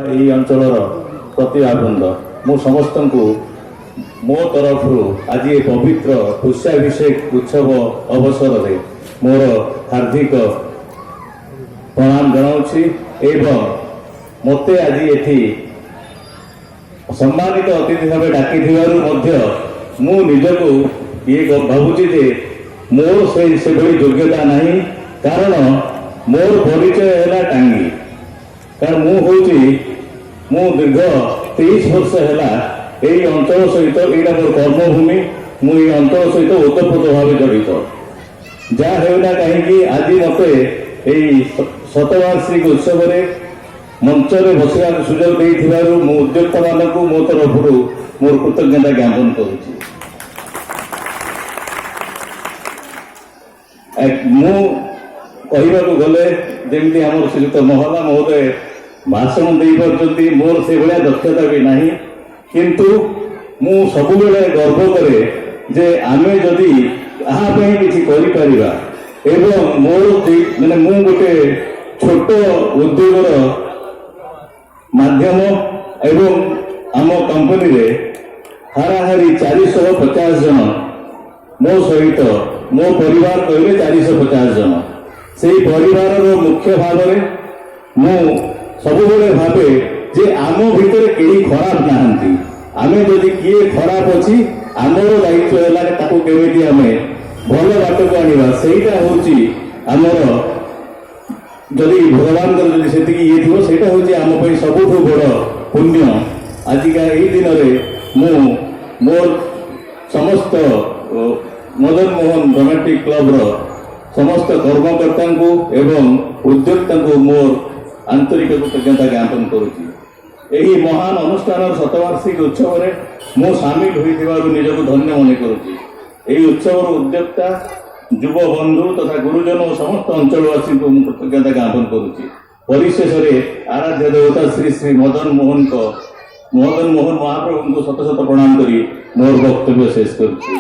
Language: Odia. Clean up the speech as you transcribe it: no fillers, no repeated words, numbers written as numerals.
ଏହି ଅଞ୍ଚଳର ପ୍ରତିଭାବୃନ୍ଦ ମୁଁ ସମସ୍ତଙ୍କୁ ମୋ ତରଫରୁ ଆଜି ଏ ପବିତ୍ର ପୁଷ୍ୟାଭିଷେକ ଉତ୍ସବ ଅବସରରେ ମୋର ହାର୍ଦ୍ଦିକ ପ୍ରଣାମ ଜଣାଉଛି ଏବଂ ମୋତେ ଆଜି ଏଠି ସମ୍ମାନିତ ଅତିଥି ଭାବେ ଡାକିଥିବାରୁ ମଧ୍ୟ ମୁଁ ନିଜକୁ ଭାବୁଛି ଯେ ମୋର ସେଭଳି ଯୋଗ୍ୟତା ନାହିଁ, କାରଣ ମୋର ପରିଚୟ ହେଲା ଟାଙ୍ଗୀ। କାରଣ ମୁଁ ଦୀର୍ଘ 23 ବର୍ଷ ହେଲା এই অঞ্চল সহিত এইটা মোর কর্মভূমি। ମୁଁ এই ଅଞ୍ଚଳ ସହିତ ଓତପ୍ରୋତ ଭାବେ ଜଡ଼ିତ। ଯାହା ହେଉନା କାହିଁକି ଆଜି ମୋତେ এই ଶତବାର୍ଷିକ ଉତ୍ସବରେ ମଞ୍ଚରେ ବସିବାକୁ ସୁଯୋଗ ଦେଇଥିବାରୁ ମୁଁ ଉଦ୍ୟୋକ୍ତାମାନଙ୍କୁ ମୋ ତରଫରୁ ମୋର କୃତଜ୍ଞତା ଜ୍ଞାପନ କରୁଛି। ମୁଁ କହିବାକୁ ଗଲେ ଯେମିତି ଆମର ଶ୍ରୀଯୁକ୍ତ ମହଲା ମହୋଦୟ ଭାଷଣ ଦେଇପାରୁଛନ୍ତି, ମୋର ସେଭଳିଆ ଦକ୍ଷତା ବି ନାହିଁ, କିନ୍ତୁ ମୁଁ ସବୁବେଳେ ଗର୍ବ କରେ ଯେ ଆମେ ଯଦି ଏହା ପାଇଁ କିଛି କରିପାରିବା ଏବଂ ମୋର ମୁଁ ଗୋଟେ ଛୋଟ ଉଦ୍ୟୋଗର ମାଧ୍ୟମ ଏବଂ ଆମ କମ୍ପାନୀରେ ହାରାହାରି 450 ଜଣ ମୋ ସହିତ ମୋ ପରିବାର କହିଲେ 450 ଜଣ। ସେହି ପରିବାରର ମୁଖ୍ୟ ଭାବରେ ମୁଁ ସବୁବେଳେ ଭାବେ ଯେ ଆମ ଭିତରେ କେହି ଖରାପ ନାହାନ୍ତି। ଆମେ ଯଦି କିଏ ଖରାପ ଅଛି, ଆମର ଦାୟିତ୍ୱ ହେଲା ତାକୁ କେମିତି ଆମେ ଭଲ ବାଟକୁ ଆଣିବା। ସେଇଟା ହେଉଛି ଆମର, ଯଦି ଭଗବାନଙ୍କର ଯଦି ସେତିକି ଇଏ ଥିବ, ସେଇଟା ହେଉଛି ଆମ ପାଇଁ ସବୁଠୁ ବଡ଼ ପୁଣ୍ୟ। ଆଜିକା ଏହି ଦିନରେ ମୁଁ ମୋର ସମସ୍ତ ମଦନ ମୋହନ ରୋମାଣ୍ଟିକ କ୍ଲବର ସମସ୍ତ କର୍ମକର୍ତ୍ତାଙ୍କୁ ଏବଂ ଉଦ୍ୟୋକ୍ତାଙ୍କୁ ମୋର ଆନ୍ତରିକ କୃତଜ୍ଞତା ଜ୍ଞାପନ କରୁଛି। ଏହି ମହାନ ଅନୁଷ୍ଠାନର ଶତବାର୍ଷିକ ଉତ୍ସବରେ ମୁଁ ସାମିଲ ହୋଇଥିବାରୁ ନିଜକୁ ଧନ୍ୟ ମନେ କରୁଛି। ଏହି ଉତ୍ସବର ଉଦ୍ୟୋକ୍ତା ଯୁବବନ୍ଧୁ ତଥା ଗୁରୁଜନ ଓ ସମସ୍ତ ଅଞ୍ଚଳବାସୀଙ୍କୁ ମୁଁ କୃତଜ୍ଞତା ଜ୍ଞାପନ କରୁଛି। ପରିଶେଷରେ ଆରାଧ୍ୟ ଦେବତା ଶ୍ରୀ ଶ୍ରୀ ମଦନ ମୋହନ ମହାପ୍ରଭୁଙ୍କୁ ଶତ ଶତ ପ୍ରଣାମ କରି ମୋର ବକ୍ତବ୍ୟ ଶେଷ କରୁଛି।